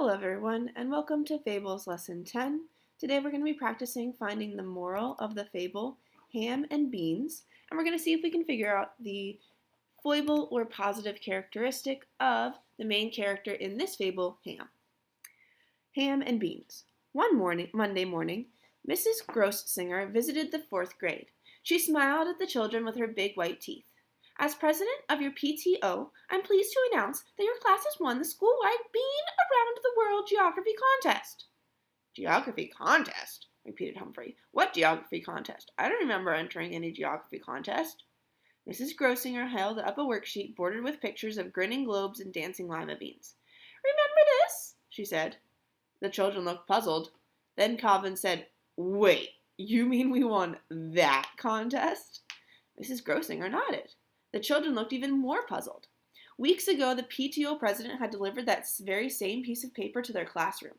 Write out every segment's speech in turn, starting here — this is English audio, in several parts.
Hello everyone, and welcome to Fables Lesson 10. Today we're going to be practicing finding the moral of the fable, Ham and Beans, and we're going to see if we can figure out the foible or positive characteristic of the main character in this fable, Ham. Ham and Beans. Monday morning, Mrs. Grossinger visited the 4th grade. She smiled at the children with her big white teeth. As president of your PTO, I'm pleased to announce that your class has won the school-wide Bean Around the World Geography Contest. Geography contest? Repeated Humphrey. What geography contest? I don't remember entering any geography contest. Mrs. Grossinger held up a worksheet bordered with pictures of grinning globes and dancing lima beans. Remember this? She said. The children looked puzzled. Then Calvin said, Wait, you mean we won that contest? Mrs. Grossinger nodded. The children looked even more puzzled. Weeks ago, the PTO president had delivered that very same piece of paper to their classroom.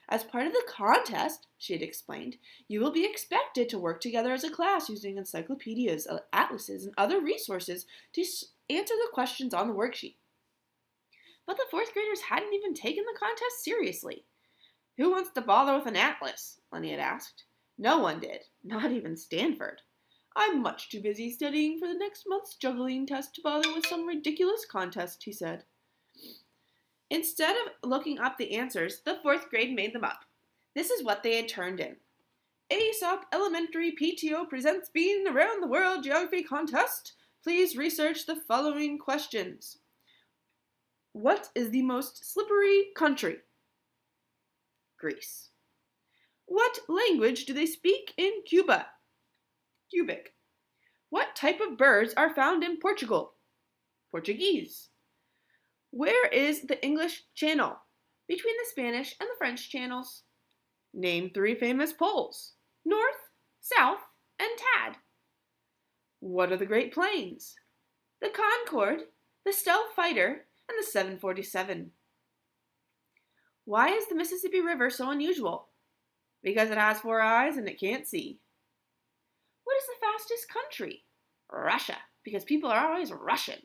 As part of the contest, she had explained, you will be expected to work together as a class using encyclopedias, atlases, and other resources to answer the questions on the worksheet. But the 4th graders hadn't even taken the contest seriously. Who wants to bother with an atlas? Lenny had asked. No one did, not even Stanford. I'm much too busy studying for the next month's juggling test to bother with some ridiculous contest, he said. Instead of looking up the answers, the 4th grade made them up. This is what they had turned in. Aesop Elementary PTO presents Bean Around the World Geography Contest. Please research the following questions. What is the most slippery country? Greece. What language do they speak in Cuba? Cubic. What type of birds are found in Portugal? Portuguese. Where is the English Channel? Between the Spanish and the French channels. Name 3 famous poles. North, South, and Tad. What are the Great Plains? The Concorde, the Stealth Fighter, and the 747. Why is the Mississippi River so unusual? Because it has 4 eyes and it can't see. What is the fastest country? Russia, because people are always rushing.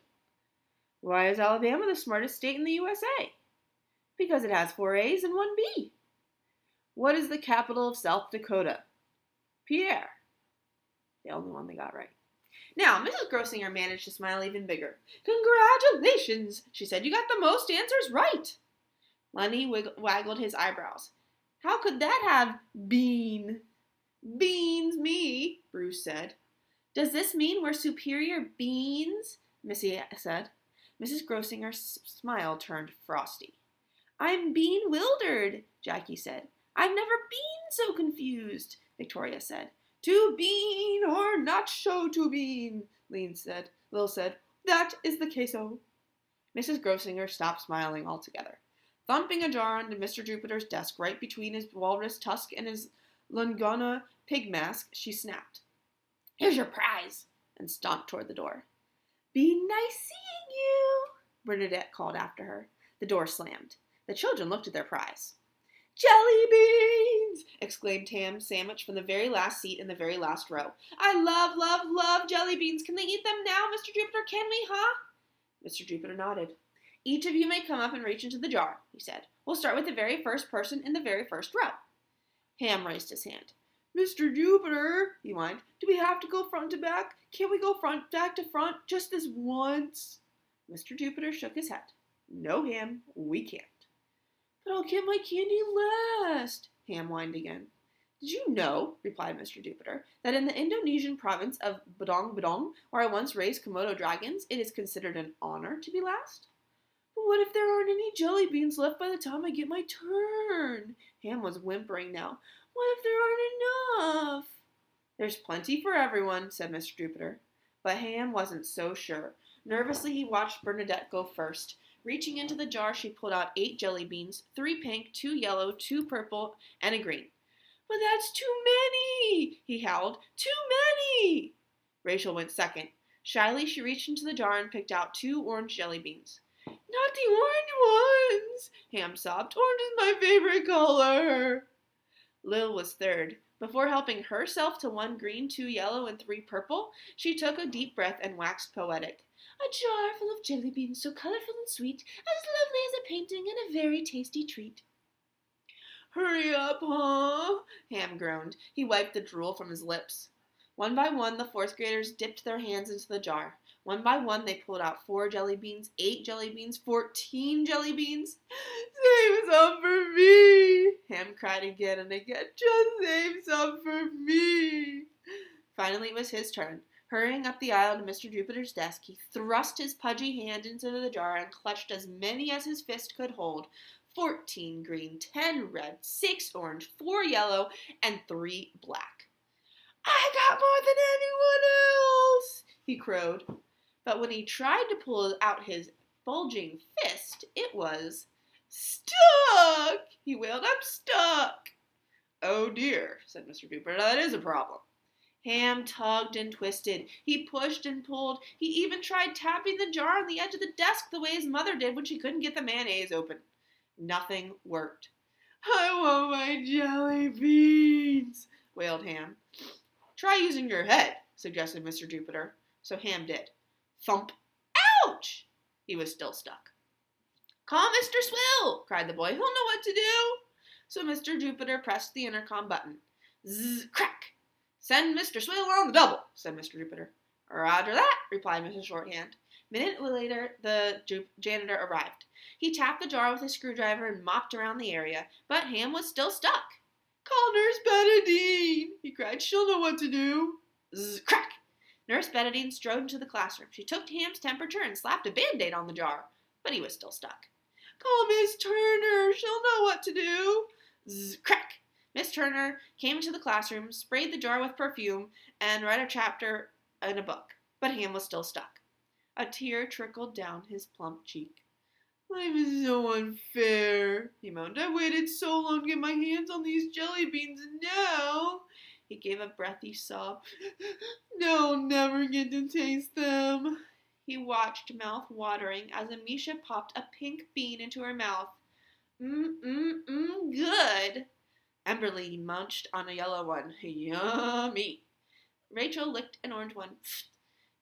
Why is Alabama the smartest state in the USA? Because it has 4 A's and 1 B. What is the capital of South Dakota? Pierre. The only one they got right. Now, Mrs. Grossinger managed to smile even bigger. Congratulations, she said. You got the most answers right. Lenny waggled his eyebrows. How could that have been? Beans me, Bruce said. Does this mean we're superior beans? Missy said. Mrs. Grossinger's smile turned frosty. I'm bean-wildered, Jackie said. I've never been so confused, Victoria said. To bean or not show to bean, Lil said. That is the queso. Mrs. Grossinger stopped smiling altogether. Thumping a jar onto Mr. Jupiter's desk right between his walrus tusk and his Lungana pig mask, she snapped. Here's your prize, and stomped toward the door. Be nice seeing you, Bernadette called after her. The door slammed. The children looked at their prize. Jelly beans! Exclaimed Ham Sandwich from the very last seat in the very last row. I love, love, love jelly beans. Can they eat them now, Mr. Jupiter? Can we, huh? Mr. Jupiter nodded. Each of you may come up and reach into the jar, he said. We'll start with the very first person in the very first row. Ham raised his hand. Mr. Jupiter, he whined, do we have to go front to back? Can't we go back to front just this once? Mr. Jupiter shook his head. No, Ham, we can't. But I'll get my candy last, Ham whined again. Did you know, replied Mr. Jupiter, that in the Indonesian province of Badong Badong, where I once raised Komodo dragons, it is considered an honor to be last? But what if there aren't any jelly beans left by the time I get my turn? Ham was whimpering now. What if there aren't enough? There's plenty for everyone, said Mr. Jupiter. But Ham wasn't so sure. Nervously, he watched Bernadette go first. Reaching into the jar, she pulled out 8 jelly beans, 3 pink, 2 yellow, 2 purple, and a green. But that's too many, he howled. Too many! Rachel went second. Shyly, she reached into the jar and picked out 2 orange jelly beans. Not the orange ones, Ham sobbed. Orange is my favorite color. Lil was third. Before helping herself to 1 green, 2 yellow, and 3 purple, she took a deep breath and waxed poetic. A jar full of jelly beans so colorful and sweet, as lovely as a painting and a very tasty treat. Hurry up, huh? Ham groaned. He wiped the drool from his lips. One by one, the fourth graders dipped their hands into the jar. One by one, they pulled out 4 jelly beans, 8 jelly beans, 14 jelly beans. Save some for me! Ham cried again and again. Just save some for me! Finally, it was his turn. Hurrying up the aisle to Mr. Jupiter's desk, he thrust his pudgy hand into the jar and clutched as many as his fist could hold. 14 green, 10 red, 6 orange, 4 yellow, and 3 black. I got more than anyone else, he crowed. But when he tried to pull out his bulging fist, it was stuck. He wailed, I'm stuck. Oh dear, said Mr. Jupiter, that is a problem. Ham tugged and twisted. He pushed and pulled. He even tried tapping the jar on the edge of the desk the way his mother did when she couldn't get the mayonnaise open. Nothing worked. I want my jelly beans, wailed Ham. Try using your head, suggested Mr. Jupiter. So Ham did. Thump. Ouch! He was still stuck. Call Mr. Swill, cried the boy. He'll know what to do. So Mr. Jupiter pressed the intercom button. Zzz, crack. Send Mr. Swill on the double, said Mr. Jupiter. Roger that, replied Mrs. Shorthand. A minute later, the janitor arrived. He tapped the jar with his screwdriver and mopped around the area, but Ham was still stuck. Call Nurse Betadine, he cried. She'll know what to do. Zzz, crack! Nurse Betadine strode into the classroom. She took Ham's temperature and slapped a Band-Aid on the jar, but he was still stuck. Call Miss Turner. She'll know what to do. Zzz, crack! Miss Turner came into the classroom, sprayed the jar with perfume, and read a chapter in a book, but Ham was still stuck. A tear trickled down his plump cheek. Life is so unfair, he moaned. I waited so long to get my hands on these jelly beans, and now... He gave a breathy sob. Now I'll never get to taste them. He watched, mouth watering, as Amisha popped a pink bean into her mouth. Good. Emberly munched on a yellow one. Yummy. Rachel licked an orange one.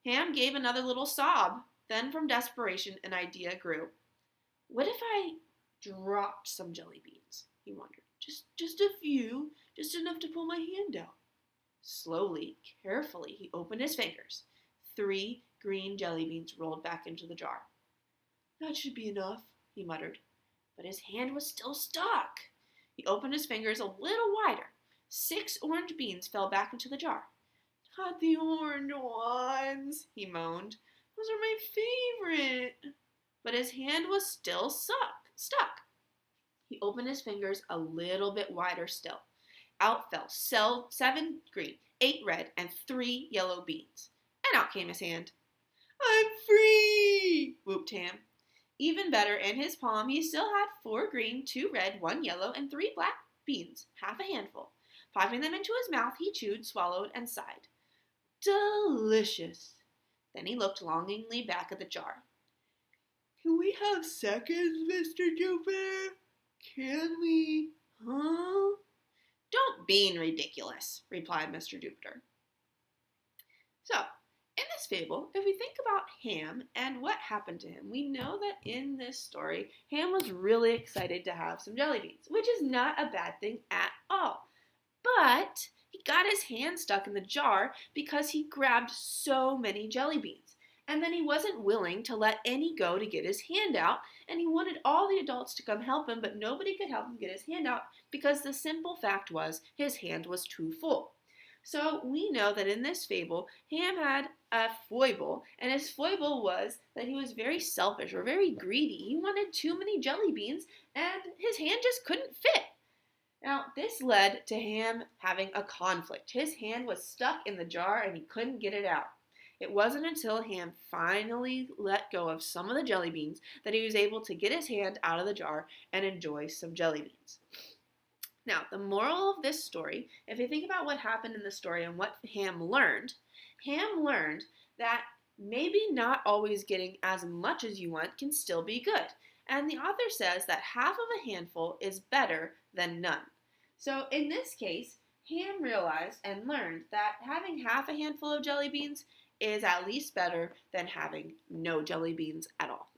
Ham gave another little sob. Then, from desperation, an idea grew. What if I dropped some jelly beans? He wondered. Just a few, just enough to pull my hand out. Slowly, carefully, he opened his fingers. 3 green jelly beans rolled back into the jar. That should be enough, he muttered. But his hand was still stuck. He opened his fingers a little wider. 6 orange beans fell back into the jar. Not the orange ones, he moaned. Those are my favorite. But his hand was still stuck. He opened his fingers a little bit wider still. Out fell 7 green, 8 red, and 3 yellow beans. And out came his hand. I'm free, whooped Ham. Even better, in his palm he still had 4 green, 2 red, 1 yellow, and 3 black beans, half a handful. Popping them into his mouth, he chewed, swallowed, and sighed. Delicious. Then he looked longingly back at the jar. Can we have seconds, Mr. Jupiter? Can we? Huh? Don't be ridiculous, replied Mr. Jupiter. So, in this fable, if we think about Ham and what happened to him, we know that in this story, Ham was really excited to have some jelly beans, which is not a bad thing at all. But he got his hand stuck in the jar because he grabbed so many jelly beans. And then he wasn't willing to let any go to get his hand out, and he wanted all the adults to come help him, but nobody could help him get his hand out because the simple fact was his hand was too full. So we know that in this fable, Ham had a foible, and his foible was that he was very selfish or very greedy. He wanted too many jelly beans, and his hand just couldn't fit. Now, this led to Ham having a conflict. His hand was stuck in the jar, and he couldn't get it out. It wasn't until Ham finally let go of some of the jelly beans that he was able to get his hand out of the jar and enjoy some jelly beans. Now, the moral of this story, if you think about what happened in the story and what Ham learned that maybe not always getting as much as you want can still be good. And the author says that half of a handful is better than none. So in this case, Ham realized and learned that having half a handful of jelly beans is at least better than having no jelly beans at all.